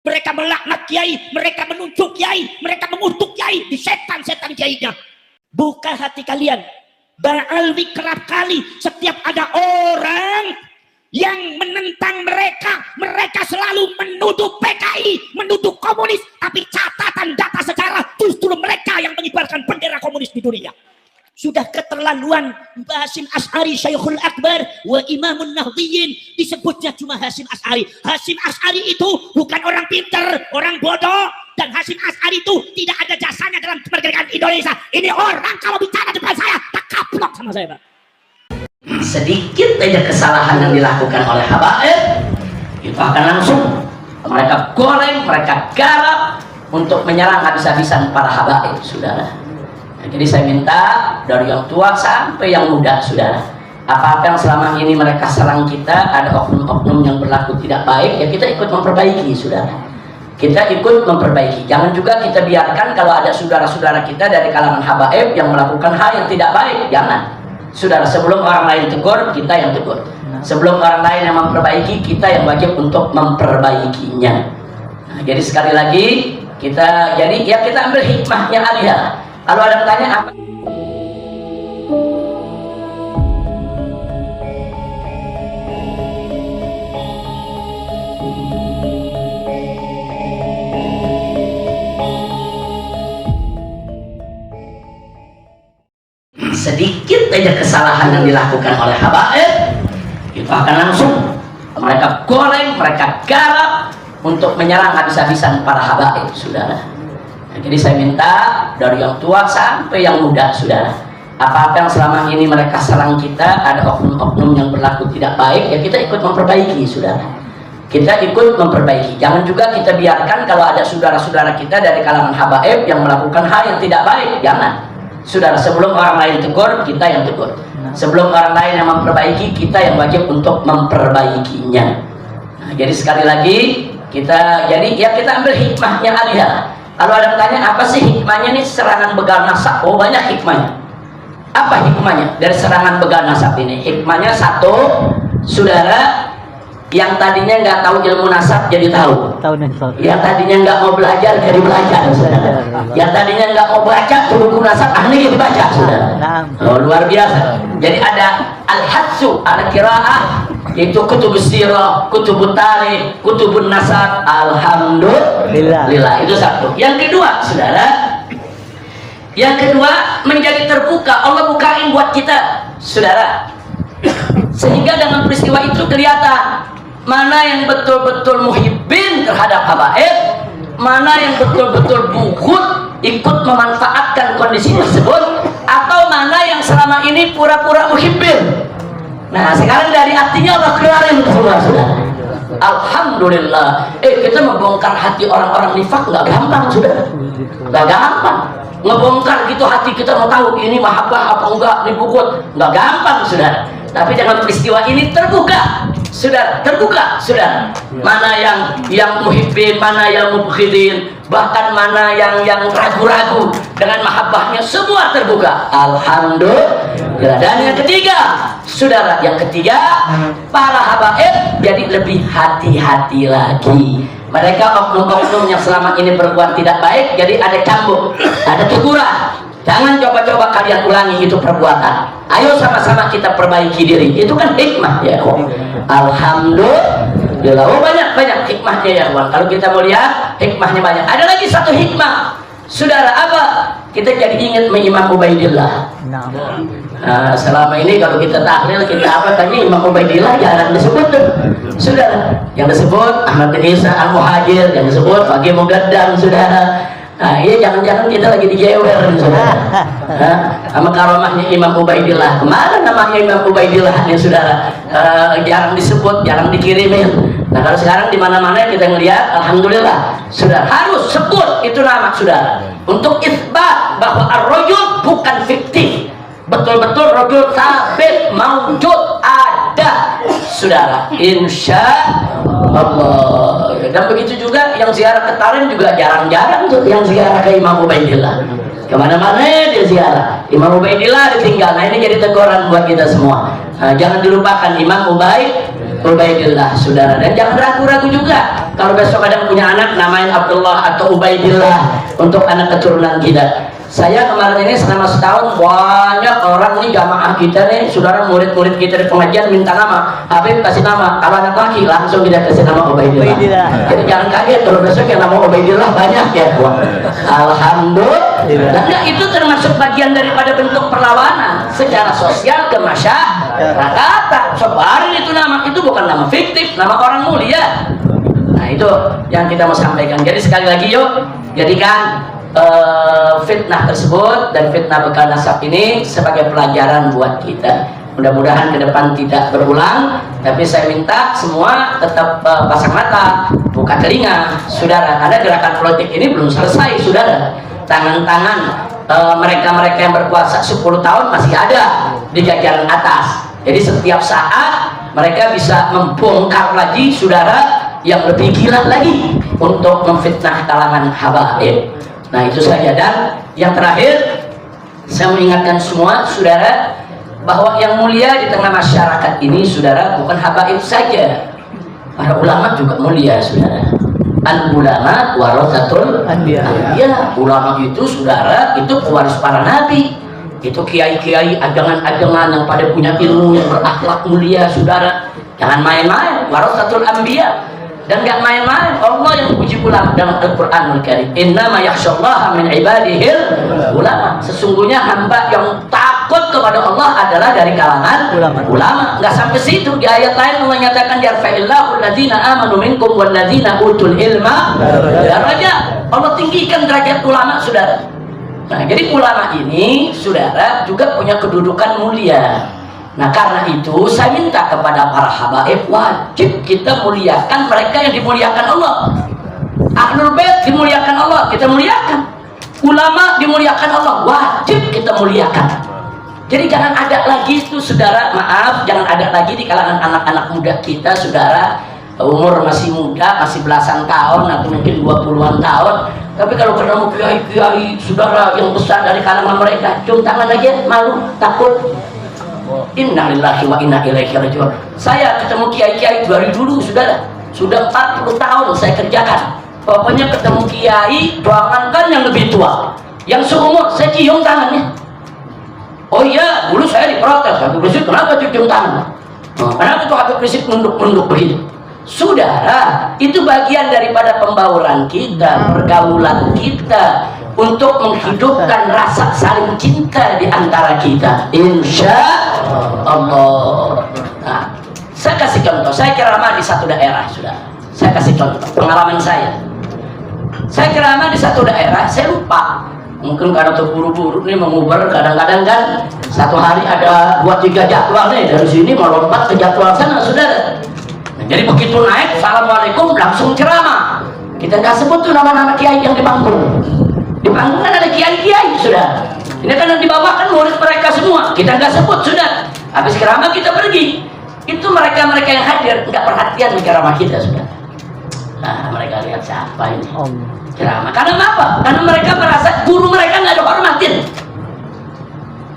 Mereka melaknat kiai, mereka menunjuk kiai, mereka mengutuk kiai, di setan-setan kiainya. Buka hati kalian. Ba'alwi kerap kali setiap ada orang yang menentang mereka, mereka selalu menuduh PKI, menuduh komunis, tapi catatan data sejarah justru mereka yang menyebarkan bendera komunis di dunia. Sudah keterlaluan. Hasyim Asy'ari Syekhul Akbar wa Imamun Nahdliyin, disebutnya cuma Hasyim Asy'ari. Hasyim Asy'ari itu bukan orang pinter, orang bodoh, dan Hasyim Asy'ari itu tidak ada jasanya dalam kemerdekaan Indonesia. Ini orang kalau bicara depan saya tak kaplok sama saya, Pak. Sedikit aja kesalahan yang dilakukan oleh habaib, itu akan langsung mereka goreng, mereka garap untuk menyerang habis-habisan para habaib, saudara. Jadi saya minta dari yang tua sampai yang muda, saudara, apa-apa yang selama ini mereka serang kita, ada oknum-oknum yang berlaku tidak baik, ya kita ikut memperbaiki, saudara. Kita ikut memperbaiki. Jangan juga kita biarkan kalau ada saudara-saudara kita dari kalangan habaib yang melakukan hal yang tidak baik. Jangan, saudara. Sebelum orang lain tegur, kita yang tegur. Sebelum orang lain yang memperbaiki, kita yang wajib untuk memperbaikinya. Nah, jadi sekali lagi kita, jadi ya kita ambil hikmahnya aja. Kalau ada yang tanya apa? Sedikit aja kesalahan yang dilakukan oleh habaib, itu akan langsung mereka goreng, mereka garap untuk menyerang habis-habisan para habaib, saudara. Jadi saya minta dari yang tua sampai yang muda, saudara, apa-apa yang selama ini mereka serang kita, ada oknum-oknum yang berlaku tidak baik, ya kita ikut memperbaiki, saudara. Kita ikut memperbaiki. Jangan juga kita biarkan kalau ada saudara-saudara kita dari kalangan habaib yang melakukan hal yang tidak baik. Jangan, saudara. Sebelum orang lain tegur, kita yang tegur. Sebelum orang lain yang memperbaiki, kita yang wajib untuk memperbaikinya. Nah, jadi sekali lagi kita, jadi ya kita ambil hikmahnya aja. Kalau ada yang tanya apa sih hikmahnya nih serangan begal nasab? Oh, banyak hikmahnya. Apa hikmahnya dari serangan begal nasab ini? Hikmahnya satu, saudara, yang tadinya nggak tahu ilmu nasab jadi tahu. Yang tadinya nggak mau belajar jadi belajar, saudara. Yang tadinya nggak mau baca buku nasab ahli dibaca, saudara. Oh, luar biasa. Jadi ada al-hadsu al-qiraah, yaitu kutubus sirah, kutubut tarikh, kutubun nasab. Alhamdulillah. Itu satu. Yang kedua, saudara, yang kedua menjadi terbuka. Allah bukain buat kita, saudara, sehingga dengan peristiwa itu kelihatan mana yang betul-betul muhibbin terhadap habaib, mana yang betul-betul bughud ikut memanfaatkan kondisi tersebut, atau mana yang selama ini pura-pura muhibbin. Nah, sekarang dari hatinya Allah keluarin semua, saudara. Alhamdulillah. Kita membongkar hati orang-orang nifak nggak gampang, saudara. Nggak gampang. Ngebongkar gitu hati kita, mau tahu ini mahabbah apa enggak, ini bughud, nggak gampang, saudara. Tapi dengan peristiwa ini terbuka, saudara, terbuka, saudara. Mana yang muhibbin, mana yang mubghidin, bahkan mana yang ragu-ragu dengan mahabbahnya, semua terbuka. Alhamdulillah. Dan yang ketiga, saudara, yang ketiga, para habaib jadi lebih hati-hati lagi. Mereka oknum-oknum yang selama ini berbuat tidak baik, jadi ada cambuk, ada teguran. Jangan coba-coba kalian ulangi itu perbuatan. Ayo sama-sama kita perbaiki diri. Itu kan hikmah, ya. Alhamdulillah. Oh, banyak hikmahnya, ya, kawan. Kalau kita mau lihat hikmahnya banyak. Ada lagi satu hikmah, saudara, apa? Kita jadi ingat Imam Ubaidillah. Nah, selama ini kalau kita tahlil, kita apa tadi, Imam Ubaidillah jarang disebut tuh, saudara. Yang disebut Ahmad bin Isa Al-Muhajir, yang disebut Faqih Mugaddam, saudara. Nah, iya, jangan-jangan kita lagi dijewer, saudara. Sama karomahnya Imam Ubaidillah. Kemana namanya Imam Ubaidillah nih, saudara? Jarang disebut, jarang dikirimin. Nah, kalau sekarang di mana-mana kita ngelihat, alhamdulillah, saudara, harus sebut itu nama, saudara, untuk isbat bahwa ar-rajul bukan fiktif, betul-betul rajul sabit, maujud, ada, saudara, insya Allah. Dan begitu juga yang ziarah ke Tarim juga jarang-jarang tuh yang ziarah ke Imam Ubaidillah. Kemana-mana dia ziarah. Imam Ubaidillah ditinggal. Nah, ini jadi teguran buat kita semua. Nah, jangan dilupakan Imam Ubaidillah, saudara. Dan jangan ragu-ragu juga. Kalau besok ada punya anak namain Abdullah atau Ubaidillah untuk anak keturunan kita. Saya kemarin ini selama setahun banyak orang nih jamaah kita nih, saudara murid-murid kita di pengajian minta nama. Habib kasih nama, kalau anak laki langsung kita kasih nama Ubaidillah. Jadi jangan kaget kalau besok yang nama Ubaidillah banyak ya. Wah, alhamdulillah. Dan itu termasuk bagian daripada bentuk perlawanan secara sosial ke masyarakat. Sebarin itu nama, itu bukan nama fiktif, nama orang mulia. Nah itu yang kita mau sampaikan. Jadi sekali lagi yuk, jadikan fitnah tersebut dan fitnah bekal nasab ini sebagai pelajaran buat kita. Mudah-mudahan ke depan tidak berulang. Tapi saya minta semua tetap pasang mata, buka telinga, saudara. Karena gerakan politik ini belum selesai, saudara. Tangan-tangan mereka-mereka yang berkuasa 10 tahun masih ada di jajaran atas. Jadi setiap saat mereka bisa membongkar lagi, saudara, yang lebih gila lagi untuk memfitnah kalangan habaib. Nah itu saja. Dan yang terakhir, saya mengingatkan semua saudara bahwa yang mulia di tengah masyarakat ini, saudara, bukan habaib saja, para ulama juga mulia, saudara. Al ulama warathatul anbiya. Ulama itu, saudara, itu pewaris para nabi. Itu kiai-kiai ajangan-ajangan yang pada punya ilmu yang berakhlak mulia, saudara. Jangan main-main, warathatul anbiya. Dan gak main-main, Allah yang puji ulama dalam Al-Quranul Karim. Innama yakhsyallaha min ibadihil ulama. Sesungguhnya hamba yang takut kepada Allah adalah dari kalangan ulama. Nggak sampai situ, di ayat lain Allah nyatakan yarfa'illahu alladzina amanu minkum walladzina utul ilma daraja. Allah tinggikan derajat ulama, saudara. Nah, jadi ulama ini, saudara, juga punya kedudukan mulia. Nah karena itu saya minta kepada para habaib, wajib kita muliakan mereka yang dimuliakan Allah. Ahlul Bait dimuliakan Allah, kita muliakan. Ulama dimuliakan Allah, wajib kita muliakan. Jadi jangan ada lagi itu, saudara, maaf, jangan ada lagi di kalangan anak-anak muda kita, saudara, umur masih muda, masih belasan tahun atau mungkin 20-an tahun. Tapi kalau ketemu kiai-kiai, saudara, yang besar dari kalangan mereka, cium tangan aja, malu, takut. Innalillahi wa inna ilaihi raji'un. Saya ketemu kiai-kiai dari dulu, saudara, sudah 40 tahun saya kerjakan. Pokoknya ketemu kiai, jangankan yang lebih tua, yang seumur, saya cium tangannya. Oh iya, dulu saya diprotes, Habib Rizik kenapa cium tangan? Kenapa tuh Habib Rizik nunduk-nunduk begitu? Saudara, itu bagian daripada pembauran kita, pergaulan kita, untuk menghidupkan rasa saling cinta di antara kita, insya Allah. Nah, saya kasih contoh. Saya ceramah di satu daerah, sudah. Saya kasih contoh pengalaman saya. Saya ceramah di satu daerah, saya lupa. Mungkin karena terburu-buru nih mengubar, kadang-kadang kan satu hari ada 2-3 jadwal nih, dari sini mau lompat ke jadwal sana, saudara. Nah, jadi begitu naik, assalamualaikum, langsung ceramah. Kita nggak sebut tuh nama-nama kiai yang di panggung. Di panggung kan ada kiai-kiai, sudah. Ini kan yang di bawah kan murid mereka semua. Kita nggak sebut, sudah. Habis ceramah kita pergi. Itu mereka-mereka yang hadir nggak perhatian di ceramah kita, sudah. Nah, mereka lihat siapa ini ceramah. Karena apa? Karena mereka merasa guru mereka nggak ada hormatin.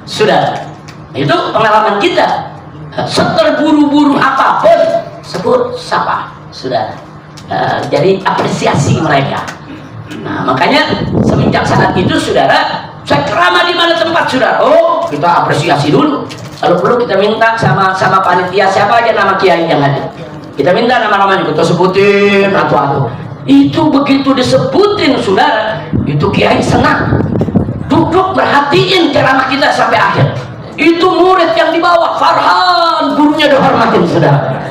Sudah. Itu pengalaman kita. Seterburu-buru apapun sebut sapa, sudah. Jadi apresiasi mereka. Nah makanya semenjak saat itu, saudara, saya ceramah di mana tempat, saudara, oh kita apresiasi dulu. Kalau perlu kita minta sama panitia siapa aja nama kiai yang ada, kita minta nama-namanya, kita sebutin atau itu. Begitu disebutin, saudara, itu kiai senang, duduk perhatiin ceramah kita sampai akhir. Itu murid yang di bawah, Farhan, gurunya dihormatin, saudara.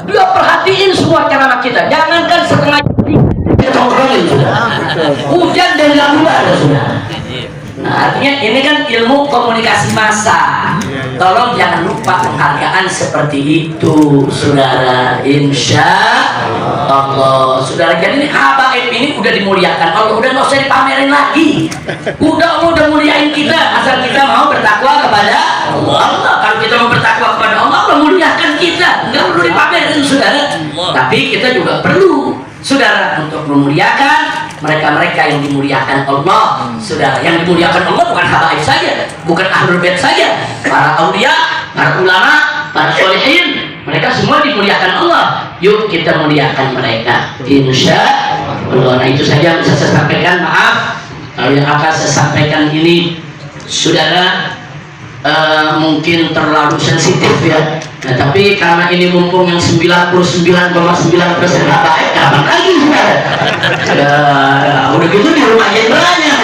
Dia perhatiin semua ceramah kita, jangankan setengah hujan dari lalu ada, sudah. Nah, artinya ini kan ilmu komunikasi massa. Tolong jangan lupa penghargaan seperti itu, saudara. Insya Allah, saudara. Jadi habaib ini udah dimuliakan Allah, udah nggak usah dipamerin lagi. Udah muliain kita, asal kita mau bertakwa kepada Allah. Kalau kita mau bertakwa kepada Allah, Allah muliakan kita. Nggak perlu dipamerin, saudara. Tapi kita juga perlu, saudara, untuk memuliakan mereka-mereka yang dimuliakan Allah, saudara. Yang dimuliakan Allah bukan habaib saja, bukan ahlul bait saja, para aulia, para ulama, para sholihin. Mereka semua dimuliakan Allah. Yuk kita muliakan mereka, insya Allah. Nah, itu saja yang bisa saya sampaikan. Maaf kalau yang akan saya sampaikan ini saudara mungkin terlalu sensitif ya. Nah, tapi karena ini mumpung yang 99,9% baik, kapan lagi udah gitu di rumah jenderalnya.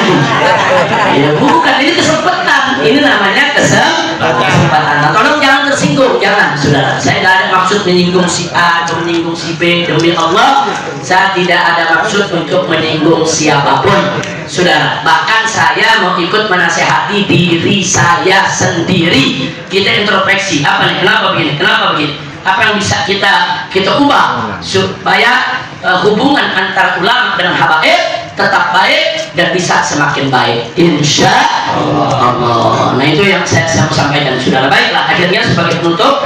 Ya bukan, ini kesempatan. Ini namanya kesempatan. Nah, tolong jangan tersinggung, jangan saudara. Saya tidak ada maksud menyinggung si A atau menyinggung si B. Demi Allah, saya tidak ada maksud untuk menyinggung siapapun saudara. Bahkan saya mau ikut menasehati diri saya sendiri. Kita introspeksi, apa nih, kenapa begini, kenapa begini, apa yang bisa kita ubah supaya hubungan antara ulama dengan habaib tetap baik dan bisa semakin baik, insya Allah. Nah, itu yang saya mau sampaikan saudara. Baiklah, akhirnya sebagai penutup,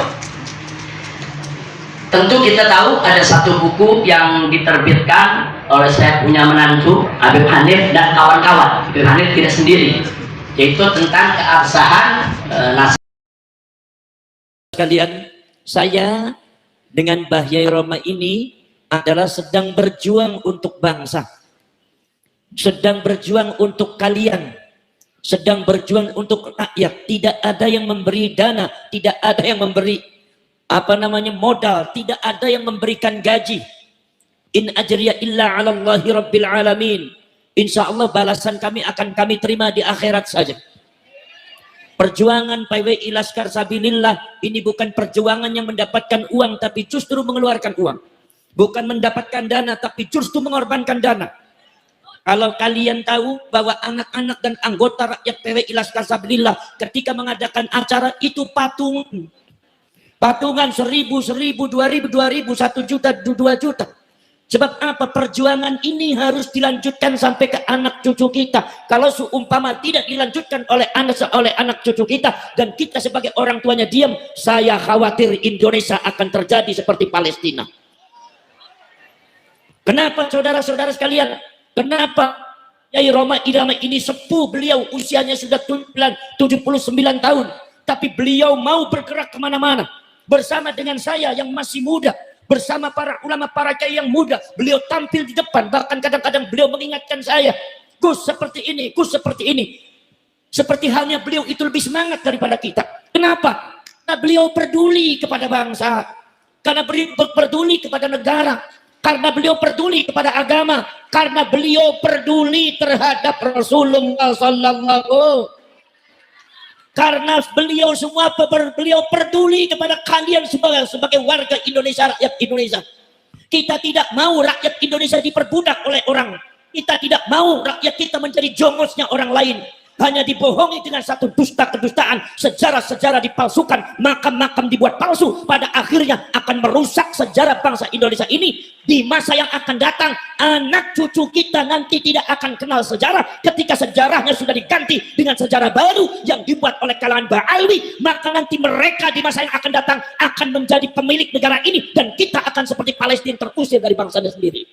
tentu kita tahu ada satu buku yang diterbitkan oleh saya punya menantu Habib Hanif dan kawan-kawan. Habib Hanif tidak sendiri, yaitu tentang keabsahan nasihat. Sekalian, saya dengan Mbah Yai Roma ini adalah sedang berjuang untuk bangsa, sedang berjuang untuk kalian, sedang berjuang untuk rakyat. Tidak ada yang memberi dana, tidak ada yang memberi modal, tidak ada yang memberikan gaji. In ajriya illa 'ala Allahi rabbil alamin. Insya Allah balasan kami akan kami terima di akhirat saja. Perjuangan PWI Laskar Sabilillah ini bukan perjuangan yang mendapatkan uang, tapi justru mengeluarkan uang. Bukan mendapatkan dana, tapi justru mengorbankan dana. Kalau kalian tahu bahwa anak-anak dan anggota rakyat PWI Laskar Sabilillah ketika mengadakan acara itu patungan 1.000, 2.000, 1 juta, 2 juta. Sebab apa? Perjuangan ini harus dilanjutkan sampai ke anak cucu kita. Kalau seumpama tidak dilanjutkan oleh anak cucu kita dan kita sebagai orang tuanya diam, saya khawatir Indonesia akan terjadi seperti Palestina. Kenapa saudara-saudara sekalian? Kenapa Yai Roma Irama ini sepuh, beliau usianya sudah 79 tahun, tapi beliau mau bergerak kemana-mana bersama dengan saya yang masih muda, bersama para ulama, para kiai yang muda. Beliau tampil di depan, bahkan kadang-kadang beliau mengingatkan saya, Gus seperti ini, Gus seperti ini. Seperti halnya beliau itu lebih semangat daripada kita. Kenapa? Karena beliau peduli kepada bangsa, karena beliau peduli kepada negara, karena beliau peduli kepada agama, karena beliau peduli terhadap Rasulullah Sallallahu. Karena beliau semua beliau peduli kepada kalian sebagai warga Indonesia, rakyat Indonesia. Kita tidak mau rakyat Indonesia diperbudak oleh orang. Kita tidak mau rakyat kita menjadi jongosnya orang lain. Hanya dibohongi dengan satu dusta kedustaan, sejarah-sejarah dipalsukan, makam-makam dibuat palsu, pada akhirnya akan merusak sejarah bangsa Indonesia ini. Di masa yang akan datang, anak cucu kita nanti tidak akan kenal sejarah. Ketika sejarahnya sudah diganti dengan sejarah baru yang dibuat oleh kalangan Ba'alwi, maka nanti mereka di masa yang akan datang akan menjadi pemilik negara ini, dan kita akan seperti Palestina terusir dari bangsanya sendiri.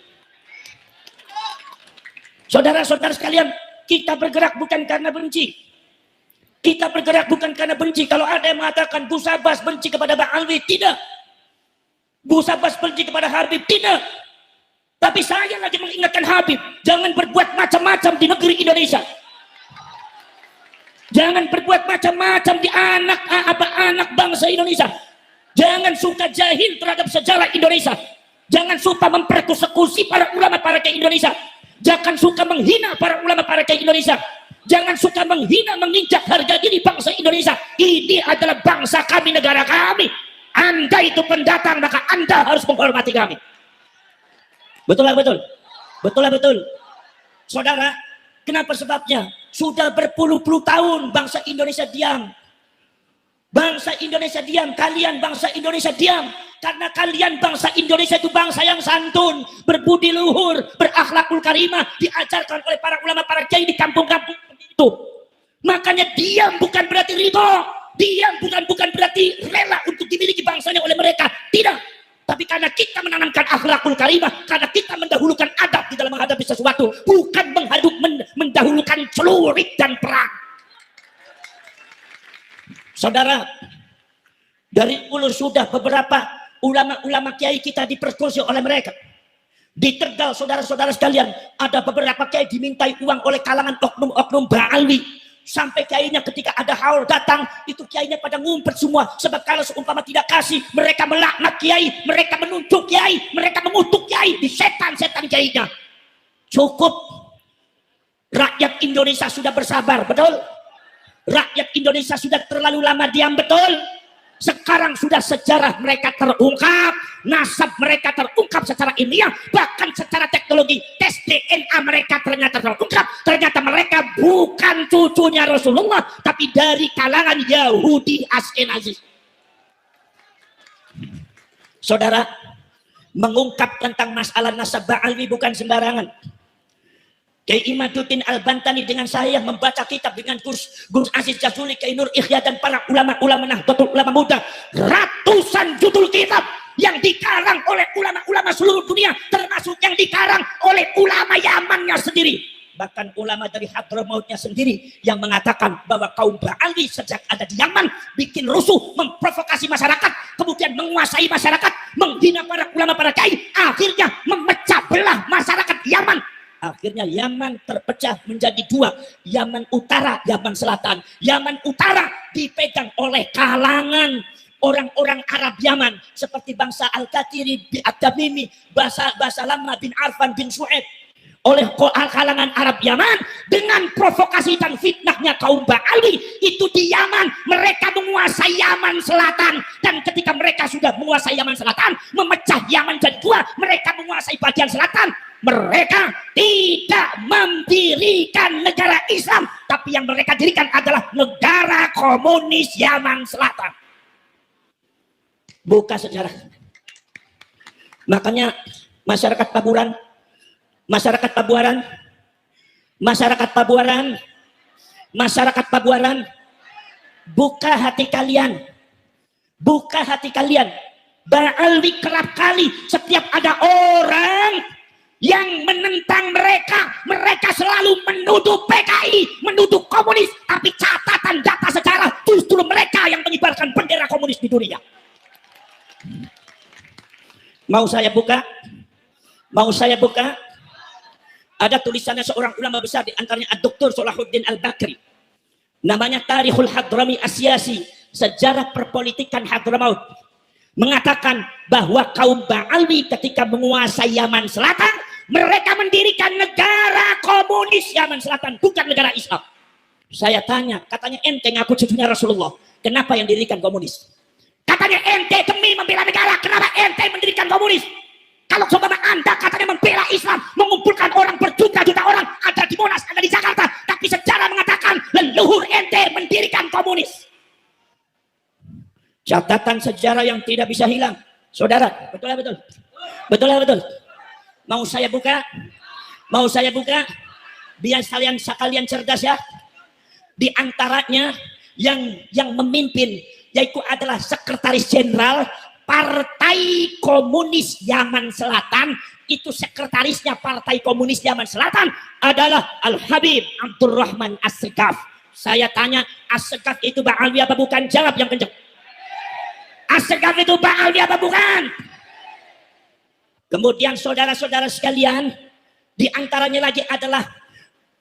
Saudara-saudara sekalian, kita bergerak bukan karena benci. Kita bergerak bukan karena benci. Kalau ada yang mengatakan Gus Abbas benci kepada Ba'alwi, tidak. Gus Abbas benci kepada Habib, tidak. Tapi saya lagi mengingatkan Habib, jangan berbuat macam-macam di negeri Indonesia. Jangan berbuat macam-macam di anak bangsa Indonesia. Jangan suka jahil terhadap sejarah Indonesia. Jangan suka mempersekusi para ulama, para kiai Indonesia. Jangan suka menghina para ulama, para kiai Indonesia. Jangan suka menghina, menginjak harga diri bangsa Indonesia. Ini adalah bangsa kami, negara kami. Anda itu pendatang, maka Anda harus menghormati kami. Betul lah betul. Betul lah betul. Saudara, kenapa sebabnya? Sudah berpuluh-puluh tahun bangsa Indonesia diam. Bangsa Indonesia diam, kalian bangsa Indonesia diam. Karena kalian bangsa Indonesia itu bangsa yang santun, berbudi luhur, berakhlakul karimah, diajarkan oleh para ulama, para kiai di kampung-kampung itu. Makanya diam bukan berarti ridho, diam bukan berarti rela untuk dimiliki bangsanya oleh mereka. Tidak. Tapi karena kita menanamkan akhlakul karimah, karena kita mendahulukan adab di dalam menghadapi sesuatu, bukan mendahulukan celurit dan perang. Saudara, dari dulu sudah beberapa ulama-ulama kiai kita diperkosa oleh mereka. Di Tegal, saudara-saudara sekalian, ada beberapa kiai dimintai uang oleh kalangan oknum-oknum Ba'alwi. Sampai kiainya ketika ada haul datang, itu kiainya pada ngumpet semua. Sebab kalau seumpama tidak kasih, mereka melaknat kiai, mereka menunjuk kiai, mereka mengutuk kiai, di setan-setan kiainya. Cukup. Rakyat Indonesia sudah bersabar, betul? Rakyat Indonesia sudah terlalu lama diam, betul? Sekarang sudah sejarah mereka terungkap, nasab mereka terungkap secara ilmiah, bahkan secara teknologi tes DNA mereka ternyata terungkap. Ternyata mereka bukan cucunya Rasulullah, tapi dari kalangan Yahudi Askenazi. Saudara, mengungkap tentang masalah nasab Ba'alwi bukan sembarangan. Kiai Imaduddin Al-Bantani dengan saya membaca kitab dengan Gus Aziz Jazuli, Kiai Nur Ikhya dan para ulama-ulama Nahdlatul Ulama muda, ratusan judul kitab yang dikarang oleh ulama-ulama seluruh dunia, termasuk yang dikarang oleh ulama Yamannya sendiri, bahkan ulama dari Hadramautnya sendiri yang mengatakan bahwa kaum Ba'alwi sejak ada di Yaman bikin rusuh, memprovokasi masyarakat, kemudian menguasai masyarakat, menghina para ulama, para kiai, akhirnya memecah belah masyarakat Yaman. Akhirnya Yaman terpecah menjadi dua, Yaman Utara, Yaman Selatan. Yaman Utara dipegang oleh kalangan orang-orang Arab Yaman seperti bangsa Al-Qatiri, At-Tamimi, bangsa Lama bin Arfan bin Su'aib. Oleh kalangan Arab Yaman dengan provokasi dan fitnahnya kaum Ba'alwi itu di Yaman, mereka menguasai Yaman Selatan, dan ketika mereka sudah menguasai Yaman Selatan, memecah Yaman jadi dua, mereka menguasai bagian selatan. Mereka tidak mendirikan negara Islam, tapi yang mereka dirikan adalah negara komunis Yaman Selatan. Buka sejarah. Makanya masyarakat Pabuaran, buka hati kalian. Buka hati kalian. Ba'alwi kerap kali setiap ada orang yang menentang mereka selalu menuduh PKI, menuduh komunis, tapi catatan data sejarah justru mereka yang mengibarkan bendera komunis di dunia. Mau saya buka? Ada tulisannya seorang ulama besar, di antaranya Dr. Salahuddin Al-Bakri. Namanya Tarikhul Hadrami Asyasi, sejarah perpolitikan Hadramaut. Mengatakan bahwa kaum Ba'alwi ketika menguasai Yaman Selatan, mereka mendirikan negara komunis Yaman Selatan, bukan negara Islam. Saya tanya, katanya ente ngaku cucunya Rasulullah, kenapa yang didirikan komunis? Katanya ente demi membela negara, kenapa ente mendirikan komunis? Kalau coba anda katanya membela Islam, mengumpulkan orang berjuta-juta orang, ada di Monas, ada di Jakarta, tapi sejarah mengatakan leluhur ente mendirikan komunis. Catatan sejarah yang tidak bisa hilang, saudara. Betul. Mau saya buka, biar sekalian cerdas ya. Di antaranya yang memimpin yaitu adalah Sekretaris Jenderal Partai Komunis Yaman Selatan. Itu sekretarisnya Partai Komunis Yaman Selatan adalah Al-Habib Abdurrahman As-Segaf. Saya tanya, As-Segaf itu Ba'alwi apa bukan? Jawab yang kencang. As-Segaf itu Ba'alwi apa bukan? Kemudian saudara-saudara sekalian, di antaranya lagi adalah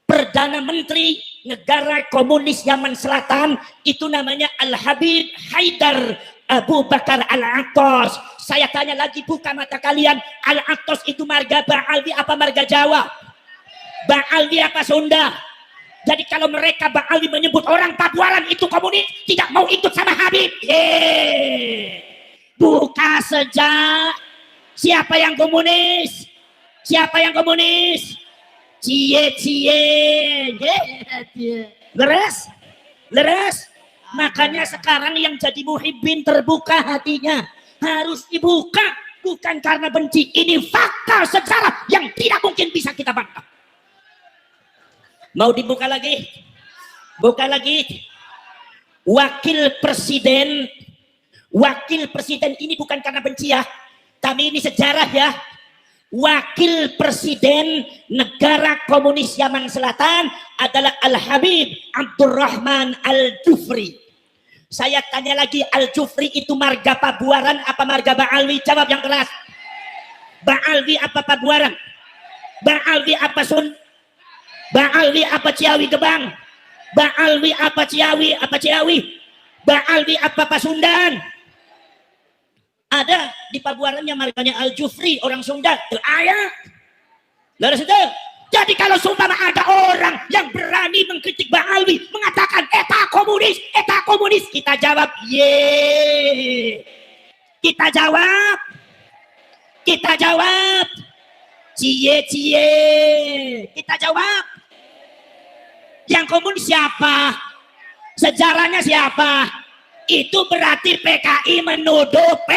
Perdana Menteri Negara Komunis Yaman Selatan, itu namanya Al-Habib Haidar Abu Bakar Al-Attas. Saya tanya lagi, buka mata kalian, Al-Attas itu marga Ba'alwi apa marga Jawa? Ba'alwi apa Sunda? Jadi kalau mereka Ba'alwi menyebut orang Pabuaran itu komunis, tidak mau ikut sama Habib. Buka sejak. Siapa yang komunis? Cie. Leres. Makanya sekarang yang jadi muhibbin terbuka hatinya. Harus dibuka. Bukan karena benci. Ini fakta sejarah yang tidak mungkin bisa kita bantah. Mau dibuka lagi? Buka lagi. Wakil presiden ini bukan karena benci ya. Tapi ini sejarah ya. Wakil Presiden Negara Komunis Yaman Selatan adalah Al-Habib Abdurrahman Al-Jufri. Saya tanya lagi, Al-Jufri itu marga Pabuaran apa marga Ba'alwi? Jawab yang keras. Ba'alwi apa Pabuaran? Ba'alwi apa Sun? Ba'alwi apa Ciawi Gebang? Ba'alwi apa Ciawi? Apa Ciawi? Ba'alwi apa Pasundan? Ada di Pabuarannya marganya Al-Jufri, orang Sunda. Ayah. Lalu sudah. Jadi kalau sumpah ada orang yang berani mengkritik Ba'alwi, mengatakan eta komunis, kita jawab ye. Kita jawab cie. Kita jawab. Yang komunis siapa? Sejarahnya siapa? Itu berarti PKI menuduh P.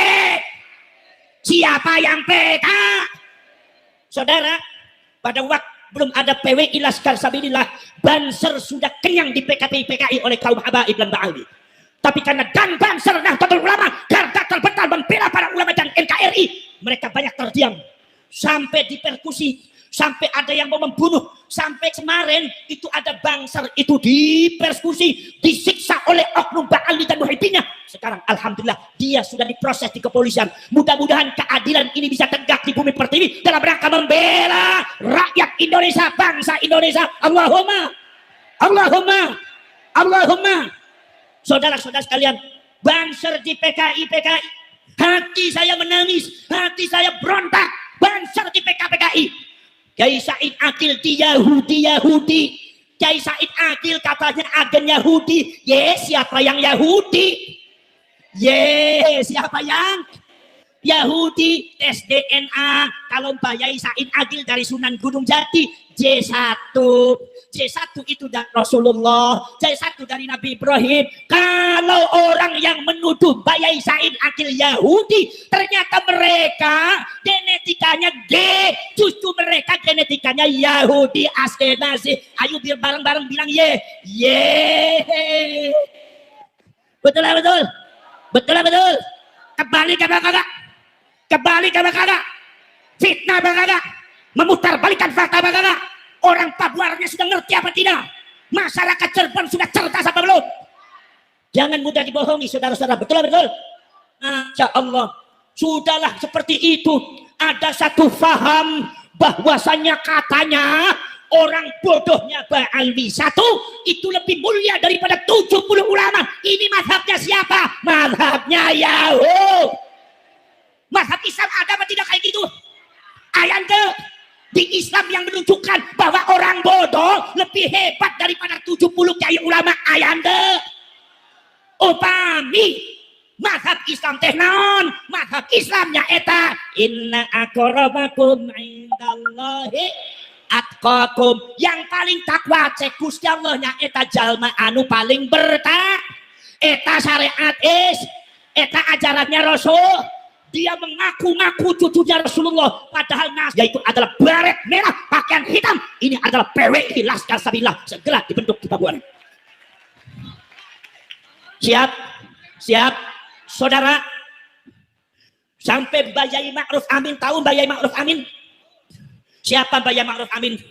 Siapa yang PK? Saudara, pada waktu belum ada PWI Laskar Sabilillah, Banser sudah kenyang di PKI oleh kaum habaib dan Ba'alwi. Tapi karena dan Banser Nahdlatul Ulama, garda terbental membela para ulama dan NKRI, mereka banyak terdiam. Sampai dipersekusi, sampai ada yang mau membunuh. Sampai kemarin itu ada Banser itu dipersekusi, disiksa oleh oknum Ba'alwi dan muhibbinnya. Sekarang alhamdulillah dia sudah diproses di kepolisian. Mudah-mudahan keadilan ini bisa tegak di bumi pertiwi dalam rangka membela rakyat Indonesia, bangsa Indonesia. Allahumma. Saudara-saudara sekalian, Banser di PKI, hati saya menangis, hati saya berontak. Banser di PKI. Kiai Said Akil di Yahudi. Kiai Said Akil katanya agen Yahudi. Siapa yang Yahudi? Siapa yang Yahudi? Tes DNA. Kalau Mbak Yai Said Akil dari Sunan Gunung Jati, J1 itu dari Rasulullah, J1 dari Nabi Ibrahim. Kalau orang yang menuduh Mbak Yai Said Akil Yahudi, ternyata mereka genetikanya G, justru mereka genetikanya Yahudi Askenazi. Ayo biar bareng-bareng bilang ye. Betul. Kembali ke kagak. Fitnah kagak. Memutar balikan fakta kagak. Orang Pabuarannya sudah ngerti apa tidak? Masyarakat Cirebon sudah cerdas apa belum? Jangan mudah dibohongi saudara-saudara. Betul. Masya Allah. Sudahlah seperti itu. Ada satu faham bahwasanya katanya orang bodohnya Ba'alwi satu itu lebih mulia daripada 70 ulama. Ini mazhabnya siapa? Mazhabnya Yahud. Mazhab Islam ada apa tidak kayak gitu? Ayante di Islam yang menunjukkan bahwa orang bodoh lebih hebat daripada 70 kiai ulama. Ayante upami mazhab Islam teh naon? Mazhab Islamnya eta inna akramakum indallahi atqakum, yang paling takwa cek Gusti Allah nya eta jalma anu paling bertak. Eta syariat eta ajarannya Rasul. Dia mengaku-ngaku cucunya Rasulullah, padahal nas yaitu adalah baret merah pakaian hitam. Ini adalah PWI Laskar Sabilillah, segera dibentuk di Pabuaran. Siap saudara. Sampai Mbak Yai Ma'ruf Amin, tahu Mbak Yai Ma'ruf Amin? Siapa Mbak Yai Ma'ruf Amin?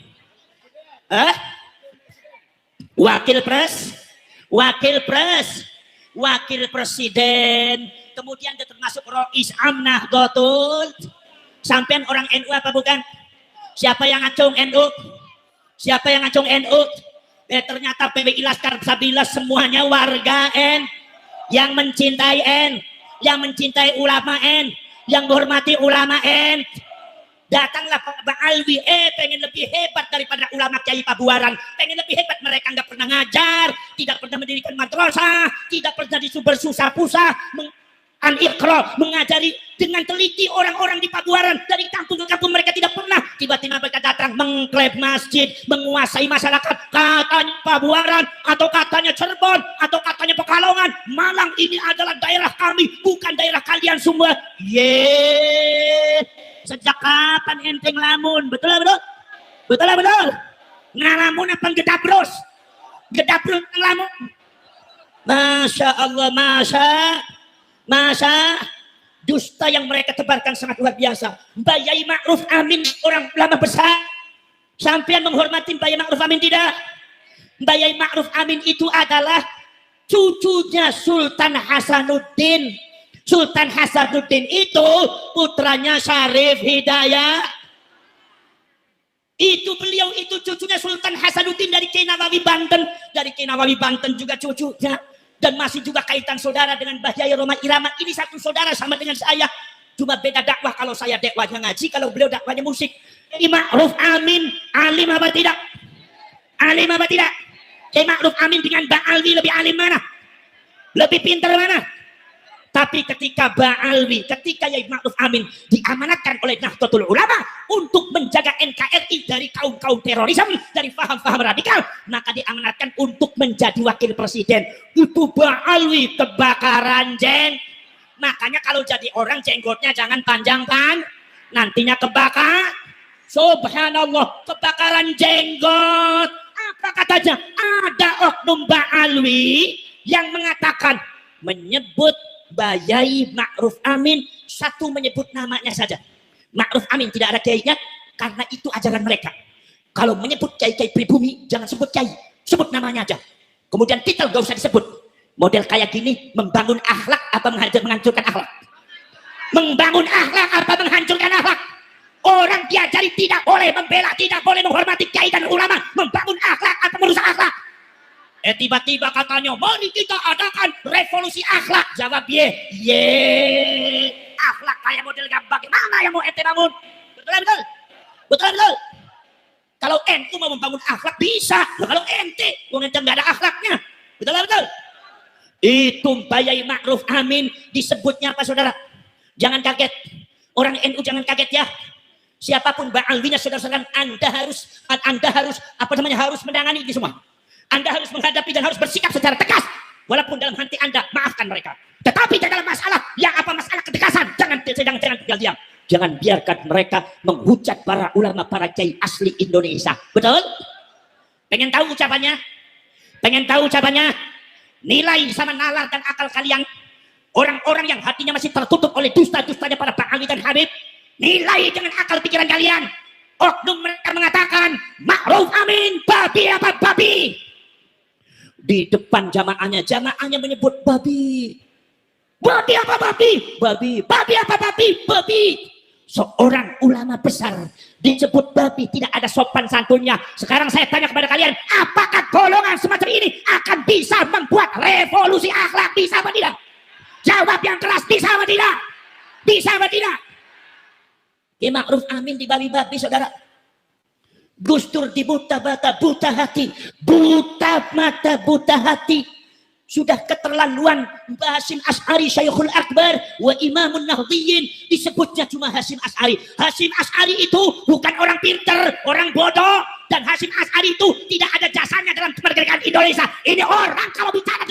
Wakil presiden, kemudian dia termasuk Rois Amnah Gotul. Sampean orang NU apa bukan? Siapa yang ngacung NU? Ternyata PWI Laskar Sabilillah semuanya warga N, yang mencintai N, yang mencintai ulama N, yang menghormati ulama N. Datanglah Pak Ba'alwi, pengen lebih hebat daripada ulama Kiai Pabuaran, pengen lebih hebat. Mereka nggak pernah ngajar, tidak pernah mendirikan madrasah, tidak pernah di sumber susah-pusah, Al-Iqra, mengajari dengan teliti orang-orang di Pabuaran. Dari kampung ke kampung mereka tidak pernah. Tiba-tiba mereka datang mengklaim masjid, menguasai masyarakat. Katanya Pabuaran, atau katanya Cirebon, atau katanya Pekalongan, Malang ini adalah daerah kami, bukan daerah kalian semua. Sejak kapan enteng lamun? Betul? Ngalamun apa gedabros lamun? Masya Allah, masa dusta yang mereka tebarkan sangat luar biasa. Mbak Yai Ma'ruf Amin orang ulama besar. Sampean menghormati Mbak Yai Ma'ruf Amin tidak? Mbak Yai Ma'ruf Amin itu adalah cucunya Sultan Hasanuddin. Sultan Hasanuddin itu putranya Syarif Hidayat. Itu beliau itu cucunya Sultan Hasanuddin dari Kiai Nawawi Banten. Dari Kiai Nawawi Banten juga cucunya. Dan masih juga kaitan saudara dengan Mbah Yai Roma Irama. Ini satu saudara sama dengan saya. Cuma beda dakwah, kalau saya dakwahnya ngaji, kalau beliau dakwahnya musik. Kiai Ma'ruf Amin, alim apa tidak? Alim apa tidak? Kiai Ma'ruf Amin dengan Mbak Alwi lebih alim mana? Lebih pintar mana? Tapi ketika Ba'alwi, ketika Yai Ma'ruf Amin diamanatkan oleh Nahdlatul Ulama untuk menjaga NKRI dari kaum-kaum terorisme, dari paham-paham radikal, maka diamanatkan untuk menjadi wakil presiden. Itu Ba'alwi kebakaran Makanya kalau jadi orang jenggotnya jangan panjang kan, nantinya kebakar. Subhanallah, kebakaran jenggot. Apa katanya? Ada oknum Ba'alwi yang mengatakan, menyebut Yai Ma'ruf Amin, satu menyebut namanya saja. Ma'ruf Amin tidak ada kiainya, karena itu ajaran mereka. Kalau menyebut kiai-kiai pribumi, jangan sebut kiai, sebut namanya aja. Kemudian titel gak usah disebut. Model kayak gini membangun akhlak apa menghancurkan akhlak? Membangun akhlak apa menghancurkan akhlak? Orang diajari tidak boleh membela, tidak boleh menghormati kiai dan ulama. Membangun akhlak atau merusak akhlak? Tiba-tiba katanya, mari kita adakan revolusi akhlak. Jawab ye, akhlak kayak model gampang. Mana yang mau ente bangun? Betul. Kalau ente mau membangun akhlak bisa. Nah, kalau ente nggak ada akhlaknya, betul. Itu Yai Ma'ruf Amin disebutnya apa saudara? Jangan kaget. Orang NU jangan kaget ya. Siapapun Ba'alwinya saudara-saudara, Anda harus harus menangani ini semua. Anda harus menghadapi dan harus bersikap secara tegas. Walaupun dalam hati Anda maafkan mereka. Tetapi dalam masalah masalah ketegasan, jangan tinggal diam. Jangan biarkan mereka menghujat para ulama, para kiai asli Indonesia. Betul? Pengen tahu ucapannya? Nilai sama nalar dan akal kalian, orang-orang yang hatinya masih tertutup oleh dusta-dustanya para Ba'alwi dan Habib, nilai dengan akal pikiran kalian. Oknum mereka mengatakan Ma'ruf Amin babi apa babi. Di depan jamaahnya menyebut babi. Babi apa babi? Babi apa babi? Seorang ulama besar disebut babi, tidak ada sopan santunnya. Sekarang saya tanya kepada kalian, apakah golongan semacam ini akan bisa membuat revolusi akhlak? Bisa apa tidak? Jawab yang keras, bisa apa tidak? Bisa apa tidak? Kiai Ma'ruf Amin di babi-babi saudara. Gus Dur di buta mata, buta hati. Buta mata, buta hati. Sudah keterlaluan. Mbah Hasyim Asy'ari Syekhul Akbar wa Imamun Nahdliyin, disebutnya cuma Hasyim Asy'ari. Hasyim Asy'ari itu bukan orang pinter, orang bodoh. Dan Hasyim Asy'ari itu tidak ada jasanya dalam kemerdekaan Indonesia. Ini orang kalau bicara